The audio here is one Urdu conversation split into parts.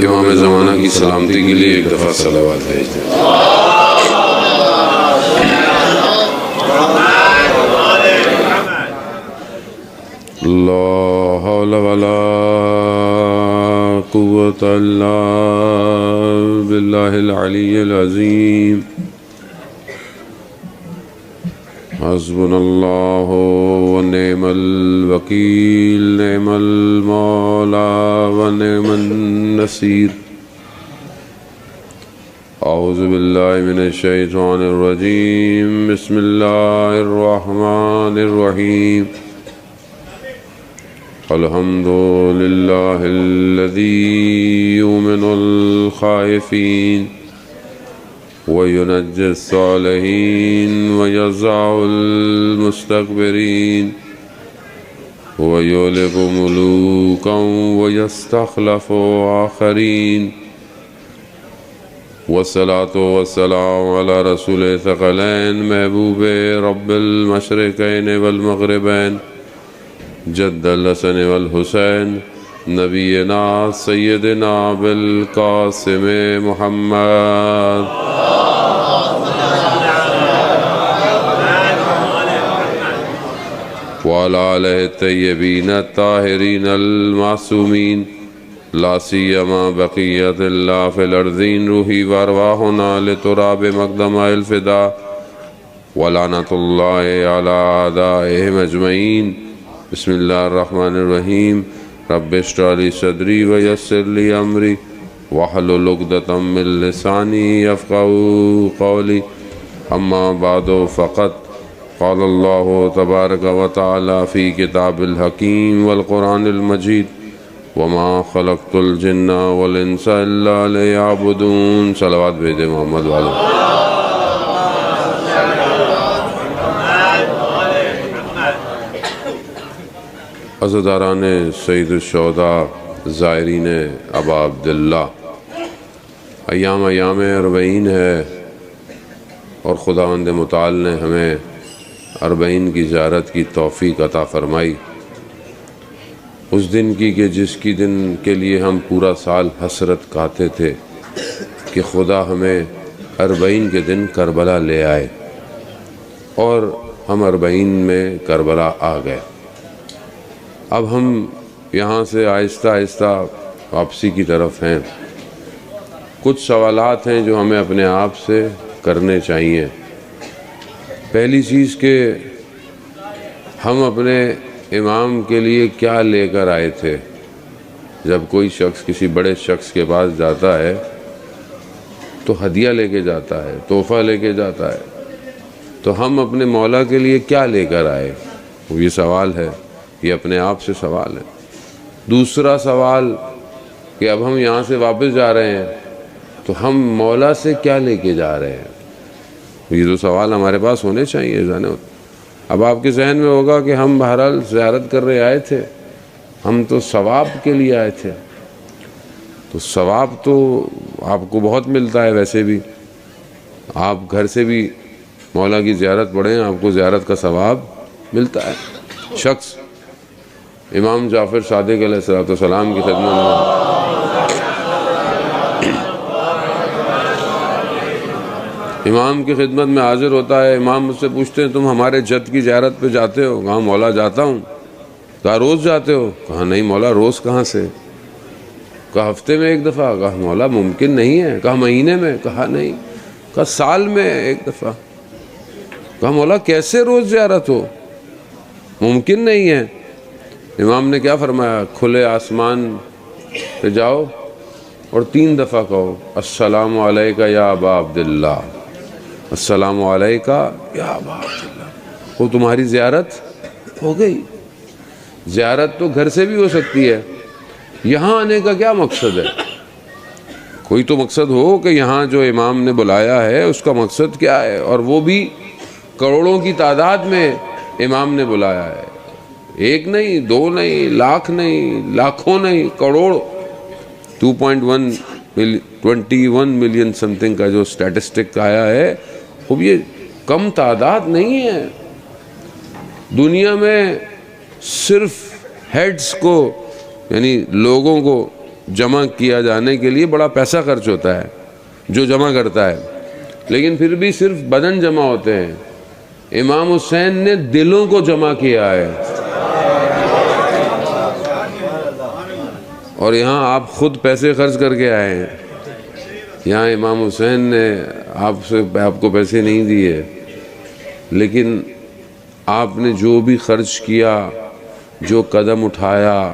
امام زمانہ کی سلامتی کے لیے ایک دفعہ صلوات بھیج دیں۔ لا حول ولا قوة الا باللہ العلی العظیم۔ حسبنا اللہ ونعم الوکیل، نعم المولا ونعم النصیر۔ اعوذ باللہ من الشیطان الرجیم، بسم اللہ الرحمن الرحیم۔ الحمد للہ الذی یؤمن الخائفین وینجی الصالحین ویضع المستکبرین ویغلب ملوکا ویستخلف آخرین، والصلاة والسلام علی رسول ثقلین محبوب رب المشرقین والمغربین جد الحسن والحسین نبینا سیدنا بالقاسم محمد وعلى آلہ الطیبین الطاہرین المعصومین، لا سیما بقیت اللہ فی الارضین، روحی وارواحنا لتراب مقدم الفدا، ولعنت اللہ علی اعدائہم اجمعین۔ بسم اللہ الرحمن الرحیم۔ رب اشرح لی صدری ویسر لی امری واحلل عقدۃ من لسانی یفقہوا قولی، اما بعد فقد قال اللہ تبارک و تعالی فی کتاب الحکیم والقرآن المجید، وما خلقت الجن والانس الا لیعبدون۔ صلوات بھیجے محمد والے۔ عزاداران سید الشہداء، زائرین ابا عبداللہ، ایام اربعین ہے اور خداوند متعال نے ہمیں اربعین کی زیارت کی توفیق عطا فرمائی، اس دن کی کہ جس کی دن کے لیے ہم پورا سال حسرت کھاتے تھے کہ خدا ہمیں اربعین کے دن کربلا لے آئے، اور ہم اربعین میں کربلا آ گئے۔ اب ہم یہاں سے آہستہ آہستہ واپسی کی طرف ہیں۔ کچھ سوالات ہیں جو ہمیں اپنے آپ سے کرنے چاہیے۔ پہلی چیز کہ ہم اپنے امام کے لیے کیا لے کر آئے تھے؟ جب کوئی شخص کسی بڑے شخص کے پاس جاتا ہے تو ہدیہ لے کے جاتا ہے، تحفہ لے کے جاتا ہے، تو ہم اپنے مولا کے لیے کیا لے کر آئے؟ یہ سوال ہے، یہ اپنے آپ سے سوال ہے۔ دوسرا سوال کہ اب ہم یہاں سے واپس جا رہے ہیں تو ہم مولا سے کیا لے کے جا رہے ہیں؟ یہ دو سوال ہمارے پاس ہونے چاہیے۔ اب آپ کے ذہن میں ہوگا کہ ہم بہرحال زیارت کر رہے آئے تھے، ہم تو ثواب کے لیے آئے تھے، تو ثواب تو آپ کو بہت ملتا ہے۔ ویسے بھی آپ گھر سے بھی مولا کی زیارت پڑھیں، آپ کو زیارت کا ثواب ملتا ہے۔ شخص امام جعفر صادق علیہ السلام کی خدمت میں حاضر ہوتا ہے۔ امام مجھ سے پوچھتے ہیں تم ہمارے جد کی زیارت پہ جاتے ہو؟ کہا مولا جاتا ہوں۔ کہا روز جاتے ہو؟ کہا نہیں مولا روز کہاں سے؟ کہا ہفتے میں ایک دفعہ؟ کہا مولا ممکن نہیں ہے۔ کہا مہینے میں؟ کہا نہیں۔ کہا سال میں ایک دفعہ؟ کہا مولا کیسے روز زیارت ہو؟ ممکن نہیں ہے۔ امام نے کیا فرمایا؟ کھلے آسمان پہ جاؤ اور 3 دفعہ کہو السلام علیکہ یا ابا عبداللہ، السلام علیکہ یا ابا عبداللہ، وہ تمہاری زیارت ہو گئی۔ زیارت تو گھر سے بھی ہو سکتی ہے، یہاں آنے کا کیا مقصد ہے؟ کوئی تو مقصد ہو کہ یہاں جو امام نے بلایا ہے اس کا مقصد کیا ہے، اور وہ بھی کروڑوں کی تعداد میں امام نے بلایا ہے، 1 نہیں 2 نہیں، لاکھ نہیں، لاکھوں نہیں، کروڑ۔ 2.21 ملین سم تھنگ کا جو سٹیٹسٹک آیا ہے، وہ یہ کم تعداد نہیں ہے۔ دنیا میں صرف ہیڈز کو، یعنی لوگوں کو جمع کیا جانے کے لیے بڑا پیسہ خرچ ہوتا ہے جو جمع کرتا ہے، لیکن پھر بھی صرف بدن جمع ہوتے ہیں. امام حسین نے دلوں کو جمع کیا ہے. اور یہاں آپ خود پیسے خرچ کر کے آئے ہیں. یہاں امام حسین نے آپ کو پیسے نہیں دیے، لیکن آپ نے جو بھی خرچ کیا، جو قدم اٹھایا،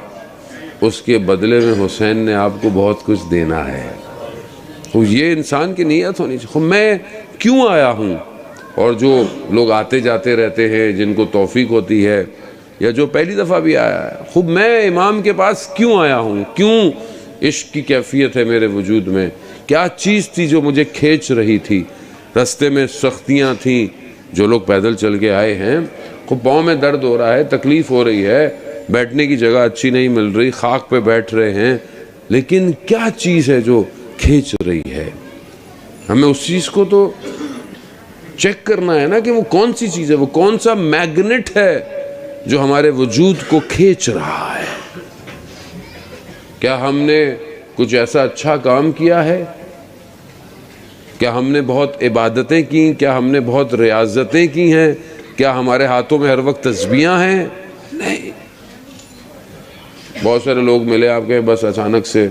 اس کے بدلے میں حسین نے آپ کو بہت کچھ دینا ہے. تو یہ انسان کی نیت ہونی چاہیے. میں کیوں آیا ہوں؟ اور جو لوگ آتے جاتے رہتے ہیں، جن کو توفیق ہوتی ہے، یا جو پہلی دفعہ بھی آیا ہے، خوب میں امام کے پاس کیوں آیا ہوں؟ کیوں عشق کی کیفیت ہے میرے وجود میں؟ کیا چیز تھی جو مجھے کھینچ رہی تھی؟ رستے میں سختیاں تھیں، جو لوگ پیدل چل کے آئے ہیں، خوب پاؤں میں درد ہو رہا ہے، تکلیف ہو رہی ہے، بیٹھنے کی جگہ اچھی نہیں مل رہی، خاک پہ بیٹھ رہے ہیں، لیکن کیا چیز ہے جو کھینچ رہی ہے؟ ہمیں اس چیز کو تو چیک کرنا ہے نا کہ وہ کون سی چیز ہے، وہ کون سا میگنٹ ہے جو ہمارے وجود کو کھینچ رہا ہے. کیا ہم نے کچھ ایسا اچھا کام کیا ہے؟ کیا ہم نے بہت عبادتیں کی؟ کیا ہم نے بہت ریاضتیں کی ہیں؟ کیا ہمارے ہاتھوں میں ہر وقت تسبیحاں ہیں؟ نہیں. بہت سارے لوگ ملے آپ کے، بس اچانک سے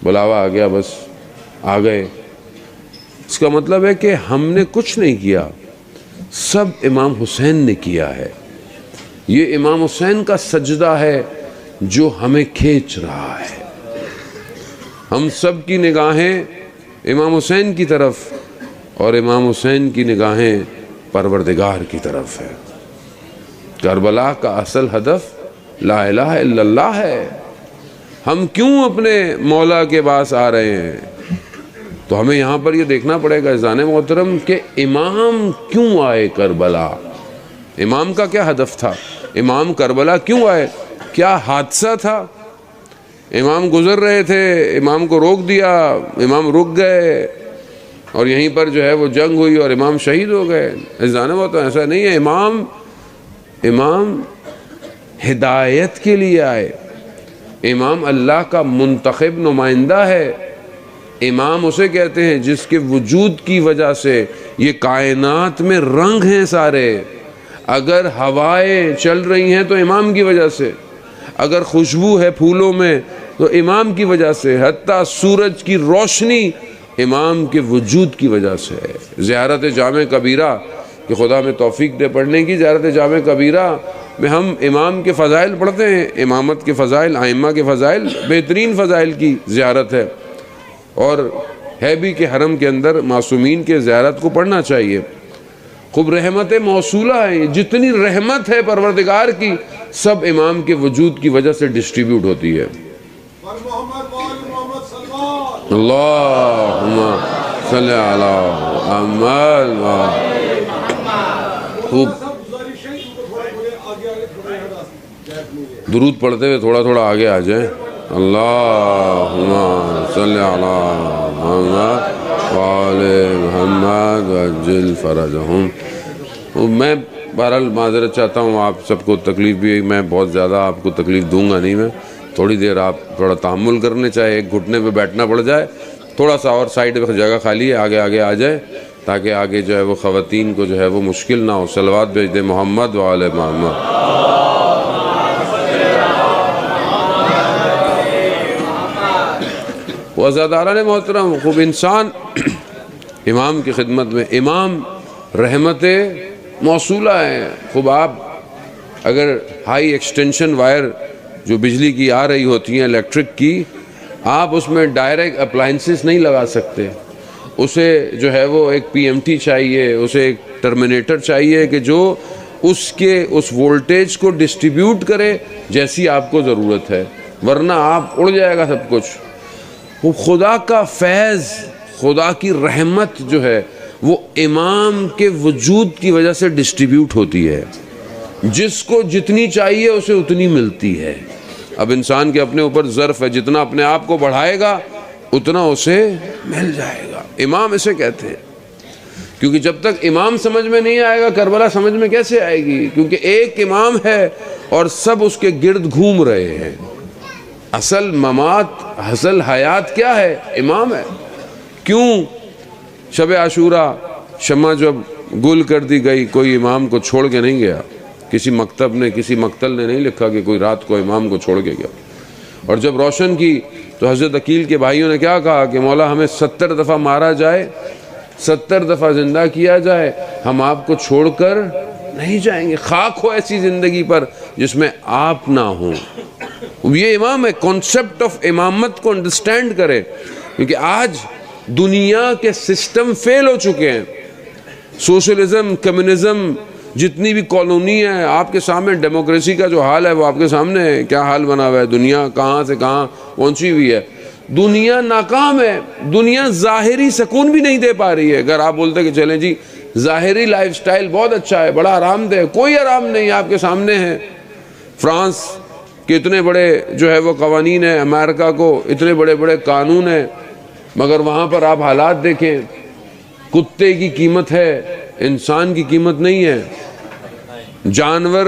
بلاوا آ گیا، بس آ گئے. اس کا مطلب ہے کہ ہم نے کچھ نہیں کیا، سب امام حسین نے کیا ہے. یہ امام حسین کا سجدہ ہے جو ہمیں کھینچ رہا ہے. ہم سب کی نگاہیں امام حسین کی طرف، اور امام حسین کی نگاہیں پروردگار کی طرف ہے. کربلا کا اصل ہدف لا الہ الا اللہ ہے. ہم کیوں اپنے مولا کے پاس آ رہے ہیں؟ تو ہمیں یہاں پر یہ دیکھنا پڑے گا اذان محترم کہ امام کیوں آئے کربلا؟ امام کا کیا ہدف تھا؟ امام کربلا کیوں آئے؟ کیا حادثہ تھا؟ امام گزر رہے تھے، امام کو روک دیا، امام رک گئے، اور یہیں پر جو ہے وہ جنگ ہوئی اور امام شہید ہو گئے. اذان محترم ایسا نہیں ہے. امام ہدایت کے لیے آئے. امام اللہ کا منتخب نمائندہ ہے. امام اسے کہتے ہیں جس کے وجود کی وجہ سے یہ کائنات میں رنگ ہیں سارے. اگر ہوائیں چل رہی ہیں تو امام کی وجہ سے، اگر خوشبو ہے پھولوں میں تو امام کی وجہ سے، حتیٰ سورج کی روشنی امام کے وجود کی وجہ سے ہے. زیارت جامع کبیرہ کہ خدا میں توفیق دے پڑھنے کی، زیارت جامع کبیرہ میں ہم امام کے فضائل پڑھتے ہیں. امامت کے فضائل، ائمہ کے فضائل، بہترین فضائل کی زیارت ہے، اور ہے بھی کہ حرم کے اندر معصومین کے زیارت کو پڑھنا چاہیے. خوب رحمت موصولہ ہے. جتنی رحمت ہے پروردگار کی، سب امام کے وجود کی وجہ سے ڈسٹریبیوٹ ہوتی ہے. اللہم صلی علی محمد. خوب درود پڑھتے ہوئے تھوڑا تھوڑا آگے آ جائیں. اللہم صلی علی محمد وآل محمد وعجل فرجہم. میں بہرحال معذرت چاہتا ہوں، آپ سب کو تکلیف بھی، میں بہت زیادہ آپ کو تکلیف دوں گا نہیں. میں تھوڑی دیر آپ تھوڑا تحمل کرنے، چاہے ایک گھٹنے پہ بیٹھنا پڑ جائے، تھوڑا سا اور سائڈ پہ جگہ خالی ہے، آگے آگے آ جائے تاکہ آگے جو ہے وہ خواتین کو جو ہے وہ مشکل نہ ہو. صلوات بھیج دیں محمد وآل محمد. وزاداران محترم، خوب انسان امام کی خدمت میں، امام رحمت موصولہ ہے. خوب آپ اگر ہائی ایکسٹینشن وائر جو بجلی کی آ رہی ہوتی ہیں الیکٹرک کی، آپ اس میں ڈائریکٹ اپلائنسز نہیں لگا سکتے. اسے جو ہے وہ ایک پی ایم ٹی چاہیے، اسے ایک ٹرمینیٹر چاہیے کہ جو اس وولٹیج کو ڈسٹریبیوٹ کرے جیسی آپ کو ضرورت ہے، ورنہ آپ اڑ جائے گا سب کچھ. وہ خدا کا فیض، خدا کی رحمت جو ہے وہ امام کے وجود کی وجہ سے ڈسٹریبیوٹ ہوتی ہے. جس کو جتنی چاہیے اسے اتنی ملتی ہے. اب انسان کے اپنے اوپر ظرف ہے، جتنا اپنے آپ کو بڑھائے گا اتنا اسے مل جائے گا. امام اسے کہتے ہیں، کیونکہ جب تک امام سمجھ میں نہیں آئے گا کربلا سمجھ میں کیسے آئے گی؟ کیونکہ ایک امام ہے اور سب اس کے گرد گھوم رہے ہیں. اصل ممات، اصل حیات کیا ہے؟ امام ہے۔ کیوں شب عاشورہ شمع جب گل کر دی گئی، کوئی امام کو چھوڑ کے نہیں گیا، کسی مکتب نے، کسی مقتل نے نہیں لکھا کہ کوئی رات کو امام کو چھوڑ کے گیا۔ اور جب روشن کی تو حضرت عقیل کے بھائیوں نے کیا کہا کہ مولا ہمیں 70 دفعہ مارا جائے، 70 دفعہ زندہ کیا جائے، ہم آپ کو چھوڑ کر نہیں جائیں گے، خاک ہو ایسی زندگی پر جس میں آپ نہ ہوں۔ یہ امام ہے، کانسیپٹ آف امامت کو انڈرسٹینڈ کرے، کیونکہ آج دنیا کے سسٹم فیل ہو چکے ہیں۔ سوشلزم، کمیونزم، جتنی بھی کالونی ہے آپ کے سامنے، ڈیموکریسی کا جو حال ہے وہ آپ کے سامنے ہے، کیا حال بنا ہوا ہے، دنیا کہاں سے کہاں پہنچی ہوئی ہے۔ دنیا ناکام ہے، دنیا ظاہری سکون بھی نہیں دے پا رہی ہے۔ اگر آپ بولتے کہ چلیں جی ظاہری لائف سٹائل بہت اچھا ہے، بڑا آرام دہ، کوئی آرام نہیں آپ کے سامنے ہے۔ فرانس کے اتنے بڑے جو ہے وہ قوانین ہیں، امریکہ کو اتنے بڑے بڑے قانون ہیں، مگر وہاں پر آپ حالات دیکھیں، کتے کی قیمت ہے، انسان کی قیمت نہیں ہے۔ جانور